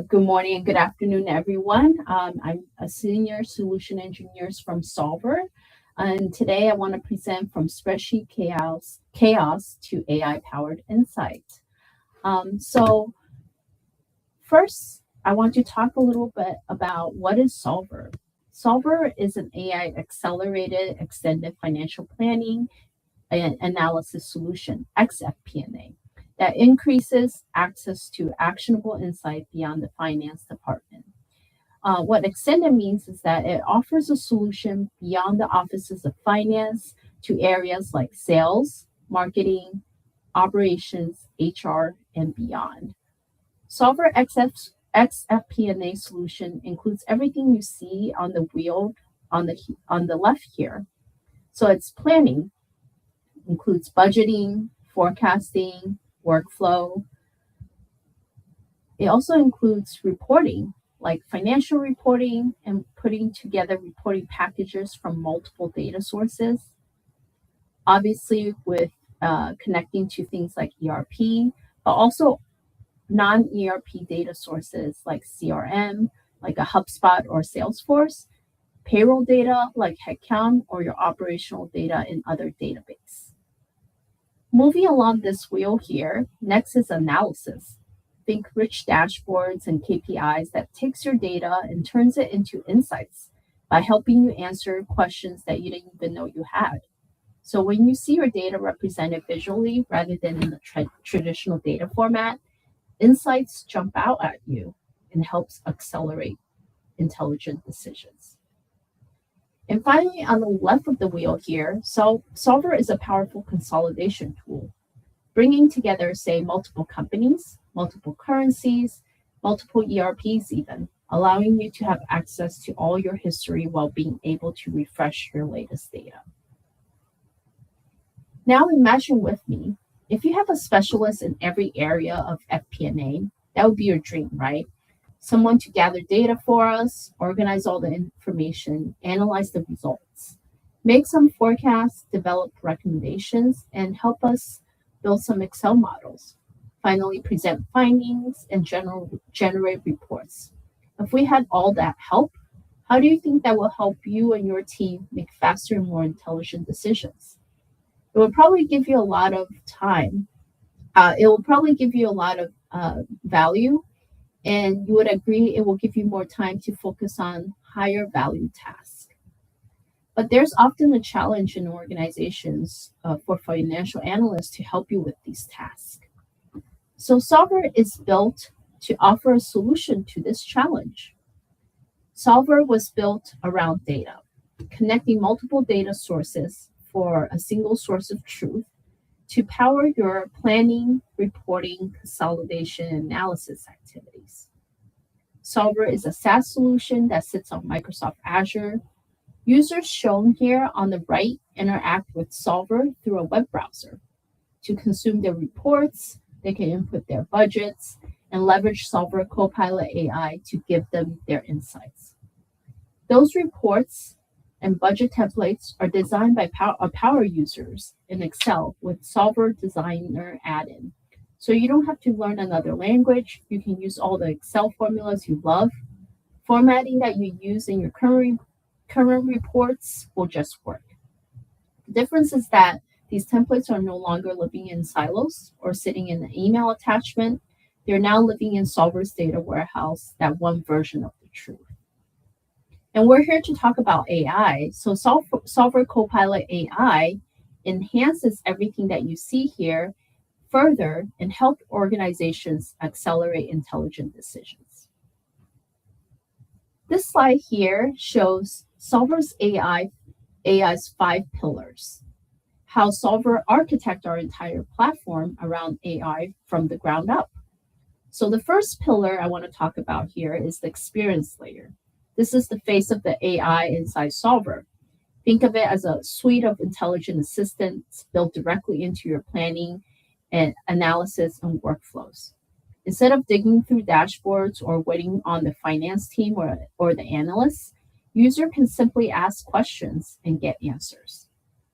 Good morning and good afternoon, everyone. I'm a senior solution engineer from Solver, and today I want to present from spreadsheet chaos to AI-powered insight. So first, I want to talk a little bit about what is Solver. Solver is an AI accelerated extended financial planning and analysis solution, xFP&A, that increases access to actionable insight beyond the finance department. What extended means is that it offers a solution beyond the offices of finance to areas like sales, marketing, operations, HR, and beyond. Solver xFP&A solution includes everything you see on the wheel on the left here. So it's planning, includes budgeting, forecasting, workflow. It also includes reporting, like financial reporting and putting together reporting packages from multiple data sources. Obviously, with connecting to things like ERP, but also non-ERP data sources like CRM, like a HubSpot or Salesforce, payroll data like headcount or your operational data in other databases. Moving along this wheel here, next is analysis. Think rich dashboards and KPIs that takes your data and turns it into insights by helping you answer questions that you didn't even know you had. So when you see your data represented visually rather than in the traditional data format, insights jump out at you and helps accelerate intelligent decisions. And finally, on the left of the wheel here, Solver is a powerful consolidation tool, bringing together, say, multiple companies, multiple currencies, multiple ERPs even, allowing you to have access to all your history while being able to refresh your latest data. Now imagine with me, if you have a specialist in every area of FP&A, that would be your dream, right? Someone to gather data for us, organize all the information, analyze the results, make some forecasts, develop recommendations, and help us build some Excel models. Finally, present findings and generate reports. If we had all that help, how do you think that will help you and your team make faster and more intelligent decisions? It will probably give you a lot of time. It will probably give you a lot of value, and you would agree it will give you more time to focus on higher value tasks. But there's often a challenge in organizations for financial analysts to help you with these tasks. So Solver is built to offer a solution to this challenge. Solver was built around data, connecting multiple data sources for a single source of truth to power your planning, reporting, consolidation, and analysis activities. Solver is a SaaS solution that sits on Microsoft Azure. Users shown here on the right interact with Solver through a web browser. To consume their reports, they can input their budgets and leverage Solver Copilot AI to give them their insights. Those reports and budget templates are designed by power users in Excel with Solver Designer add-in. So you don't have to learn another language. You can use all the Excel formulas you love. Formatting that you use in your current reports will just work. The difference is that these templates are no longer living in silos or sitting in an email attachment. They're now living in Solver's data warehouse, that one version of the truth. And we're here to talk about AI. So Solver Copilot AI enhances everything that you see here further and help organizations accelerate intelligent decisions. This slide here shows Solver's AI's 5 pillars, how Solver architect our entire platform around AI from the ground up. So the first pillar I want to talk about here is the experience layer. This is the face of the AI inside Solver. Think of it as a suite of intelligent assistants built directly into your planning and analysis and workflows. Instead of digging through dashboards or waiting on the finance team or the analysts, user can simply ask questions and get answers.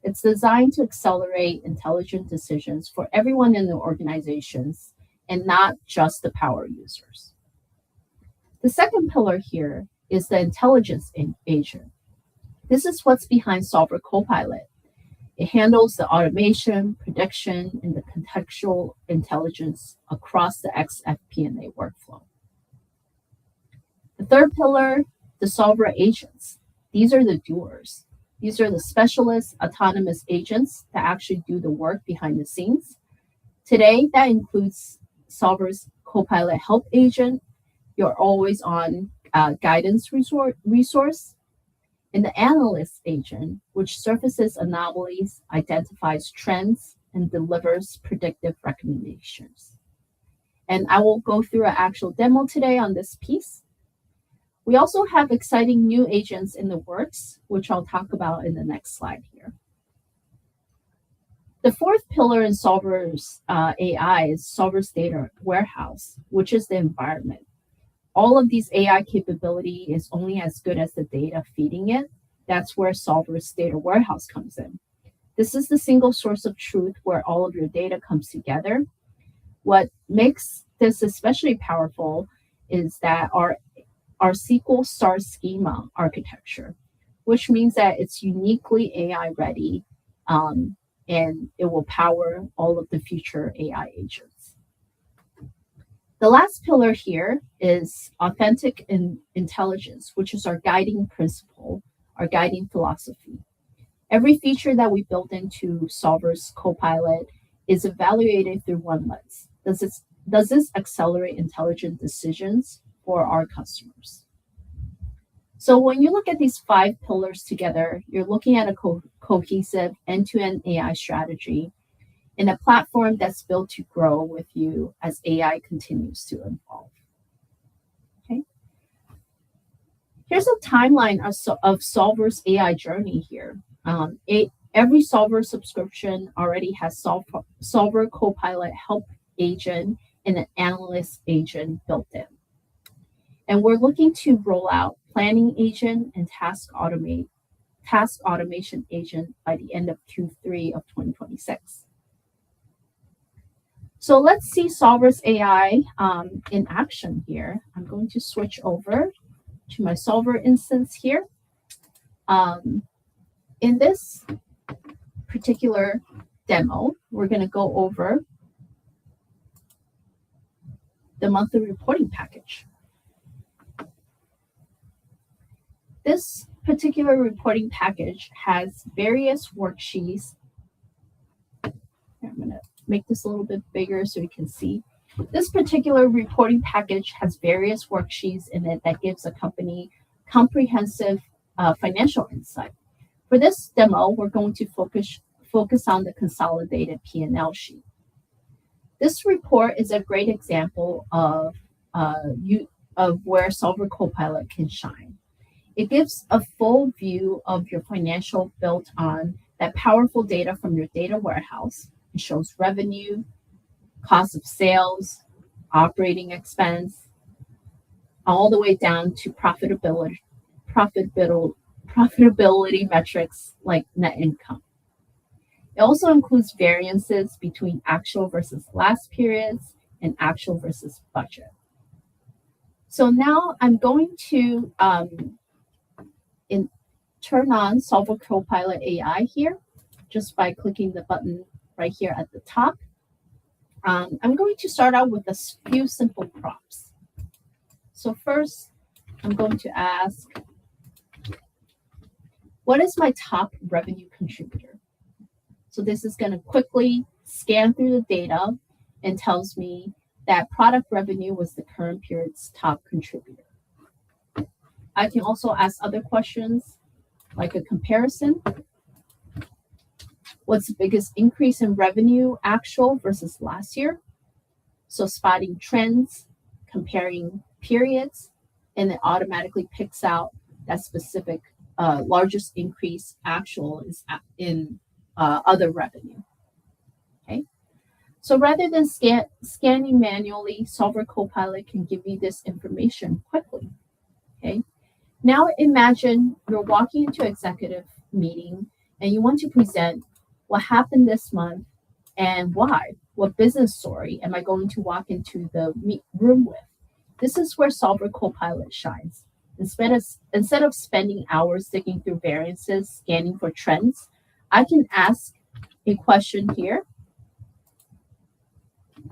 It's designed to accelerate intelligent decisions for everyone in the organizations and not just the power users. The second pillar here is the intelligence agent. This is what's behind Solver Copilot. It handles the automation, prediction, and the contextual intelligence across the xFP&A workflow. The third pillar, the solver agents. These are the doers. These are the specialist autonomous agents that actually do the work behind the scenes. Today, that includes Solver's Copilot Help Agent, your always on guidance resource, and the analyst agent, which surfaces anomalies, identifies trends, and delivers predictive recommendations. And I will go through an actual demo today on this piece. We also have exciting new agents in the works, which I'll talk about in the next slide here. The fourth pillar in Solver's AI is Solver's data warehouse, which is the environment. All of these AI capability is only as good as the data feeding it. That's where Solver's data warehouse comes in. This is the single source of truth where all of your data comes together. What makes this especially powerful is that our SQL star schema architecture, which means that it's uniquely AI ready, and it will power all of the future AI agents. The last pillar here is authentic intelligence, which is our guiding principle, our guiding philosophy. Every feature that we build into Solver's Copilot is evaluated through one lens. Does this accelerate intelligent decisions for our customers? So when you look at these 5 pillars together, you're looking at a cohesive end-to-end AI strategy in a platform that's built to grow with you as AI continues to evolve. Okay. Here's a timeline of Solver's AI journey here. Every Solver subscription already has Solver Copilot Help Agent and an Analyst Agent built in. And we're looking to roll out Planning Agent and Task Automation Agent by the end of Q3 of 2026. So let's see Solver's AI in action here. I'm going to switch over to my Solver instance here. In this particular demo, we're going to go over the monthly reporting package. This particular reporting package has various worksheets. I'm going to make this a little bit bigger so you can see. This particular reporting package has various worksheets in it that gives a company comprehensive financial insight. For this demo, we're going to focus on the consolidated P&L sheet. This report is a great example of where Solver Copilot can shine. It gives a full view of your financial built on that powerful data from your data warehouse. It shows revenue, cost of sales, operating expense, all the way down to profitability metrics like net income. It also includes variances between actual versus last periods and actual versus budget. So now I'm going to turn on Solver Copilot AI here, just by clicking the button right here at the top. I'm going to start out with a few simple prompts. So first, I'm going to ask, what is my top revenue contributor? So this is going to quickly scan through the data and tells me that product revenue was the current period's top contributor. I can also ask other questions like a comparison. What's the biggest increase in revenue actual versus last year? So spotting trends, comparing periods, and it automatically picks out that specific largest increase actual is in other revenue. Okay. So rather than scanning manually, Solver Copilot can give you this information quickly. Okay. Now imagine you're walking into an executive meeting and you want to present what happened this month and why. What business story am I going to walk into the room with? This is where Solver Copilot shines. Instead of spending hours digging through variances, scanning for trends, I can ask a question here.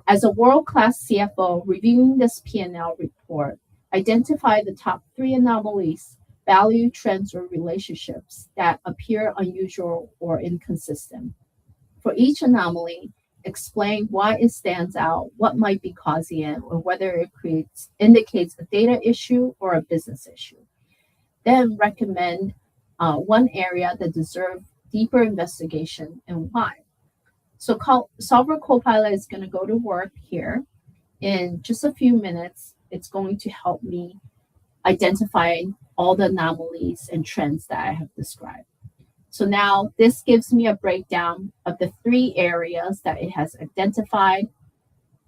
As a world-class CFO reviewing this P&L report, identify the top 3 anomalies, value trends, or relationships that appear unusual or inconsistent. For each anomaly, explain why it stands out, what might be causing it, or whether it indicates a data issue or a business issue. Then recommend one area that deserves deeper investigation and why. So Solver Copilot is going to go to work here. In just a few minutes, it's going to help me identify all the anomalies and trends that I have described. So now this gives me a breakdown of the 3 areas that it has identified: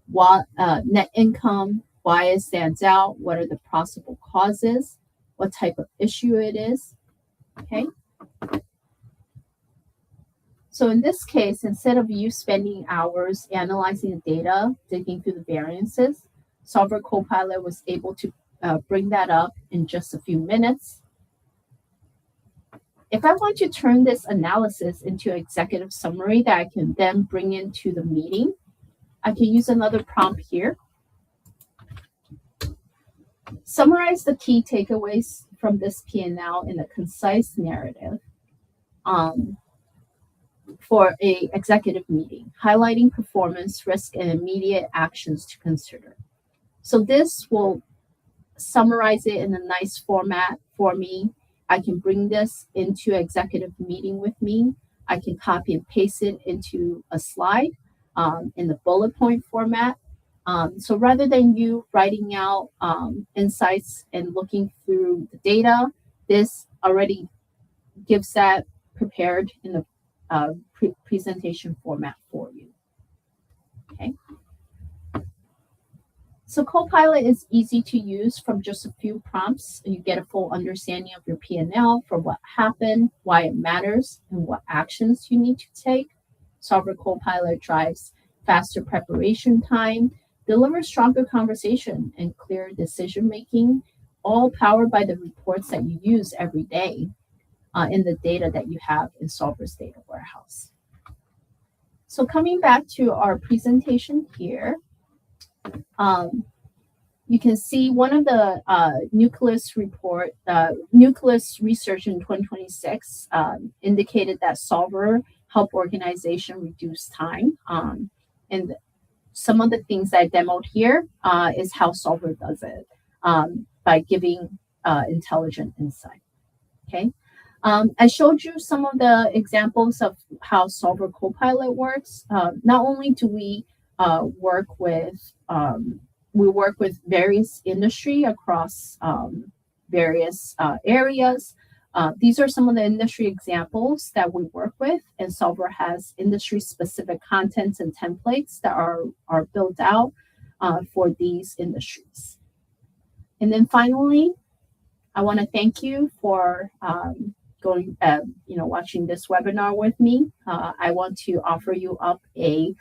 what net income, why it stands out, what are the possible causes, what type of issue it is. Okay. So in this case, instead of you spending hours analyzing the data, digging through the variances, Solver Copilot was able to bring that up in just a few minutes. If I want to turn this analysis into an executive summary that I can then bring into the meeting, I can use another prompt here. Summarize the key takeaways from this P&L in a concise narrative for an executive meeting, highlighting performance, risk, and immediate actions to consider. So this will summarize it in a nice format for me. I can bring this into an executive meeting with me. I can copy and paste it into a slide in the bullet point format. So rather than you writing out insights and looking through the data, this already gives that prepared in the presentation format for you. Okay. So Copilot is easy to use. From just a few prompts, you get a full understanding of your P&L, for what happened, why it matters, and what actions you need to take. Solver Copilot drives faster preparation time, delivers stronger conversation and clear decision making, all powered by the reports that you use every day in the data that you have in Solver's data warehouse. So coming back to our presentation here, you can see one of the Nucleus research in 2026 indicated that Solver helped organization reduce time. And some of the things I demoed here is how Solver does it by giving intelligent insight. Okay. I showed you some of the examples of how Solver Copilot works. Not only do we work with various industry across various areas. These are some of the industry examples that we work with, and Solver has industry-specific contents and templates that are built out for these industries. And then finally, I want to thank you for watching this webinar with me. I want to offer you up a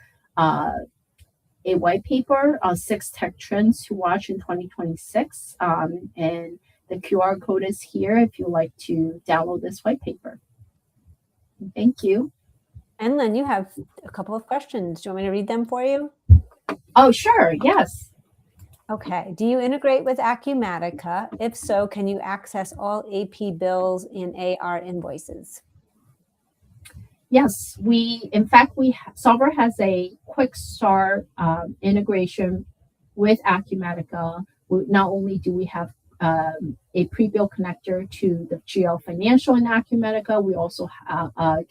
white paper on 6 tech trends to watch in 2026. And the QR code is here if you'd like to download this white paper. Thank you. And Lynn, you have a couple of questions. Do you want me to read them for you? Oh, sure. Yes. Okay. Do you integrate with Acumatica? If so, can you access all AP bills and AR invoices? Yes, Solver has a quick start integration with Acumatica. Not only do we have a pre-bill connector to the GL Financial in Acumatica, we also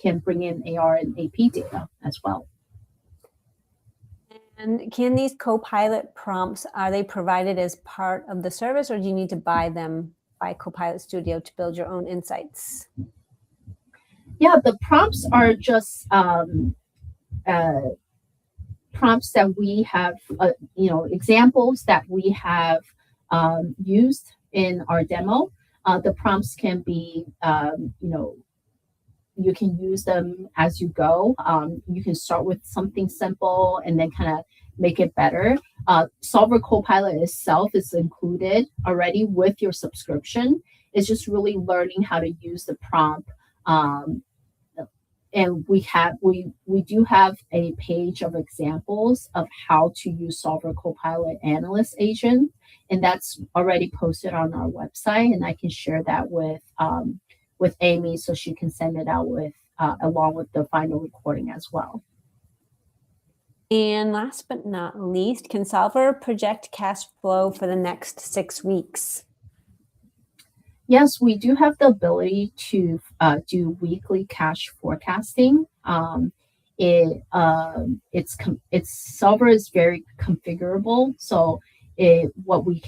can bring in AR and AP data as well. And can these Copilot prompts, are they provided as part of the service, or do you need to buy them by Copilot Studio to build your own insights? Yeah, the prompts are just prompts that we have, examples that we have used in our demo. The prompts can be, you can use them as you go. You can start with something simple and then kind of make it better. Solver Copilot itself is included already with your subscription. It's just really learning how to use the prompt. And we do have a page of examples of how to use Solver Copilot Analyst Agent, and that's already posted on our website. And I can share that with Amy so she can send it out with along with the final recording as well. And last but not least, can Solver project cash flow for the next 6 weeks? Yes, we do have the ability to do weekly cash forecasting. Solver is very configurable. So what we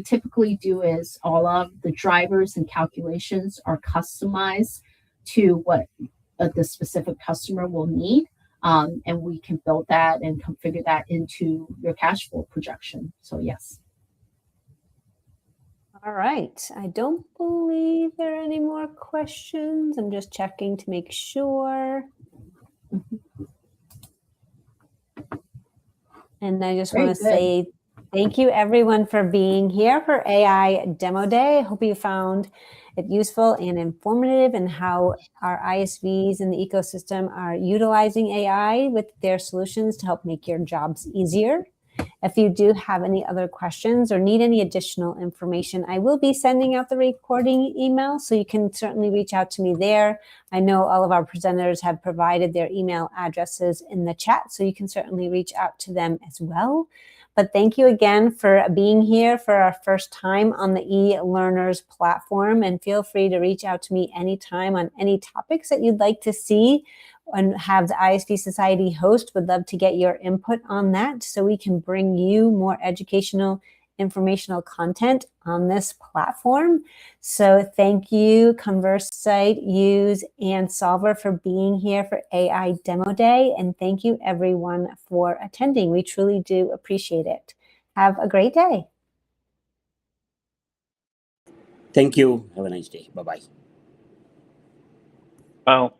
typically do is all of the drivers and calculations are customized to what the specific customer will need. And we can build that and configure that into your cash flow projection. So yes. All right. I don't believe there are any more questions. I'm just checking to make sure. And I just want to say thank you, everyone, for being here for AI Demo Day. I hope you found it useful and informative and how our ISVs in the ecosystem are utilizing AI with their solutions to help make your jobs easier. If you do have any other questions or need any additional information, I will be sending out the recording email, so you can certainly reach out to me there. I know all of our presenters have provided their email addresses in the chat, so you can certainly reach out to them as well. But thank you again for being here for our first time on the eLearners platform, and feel free to reach out to me anytime on any topics that you'd like to see and have the ISV Society host. Would love to get your input on that so we can bring you more educational, informational content on this platform. So thank you, Conversite, Use, and Solver for being here for AI Demo Day. And thank you, everyone, for attending. We truly do appreciate it. Have a great day. Thank you. Have a nice day. Bye-bye. Well.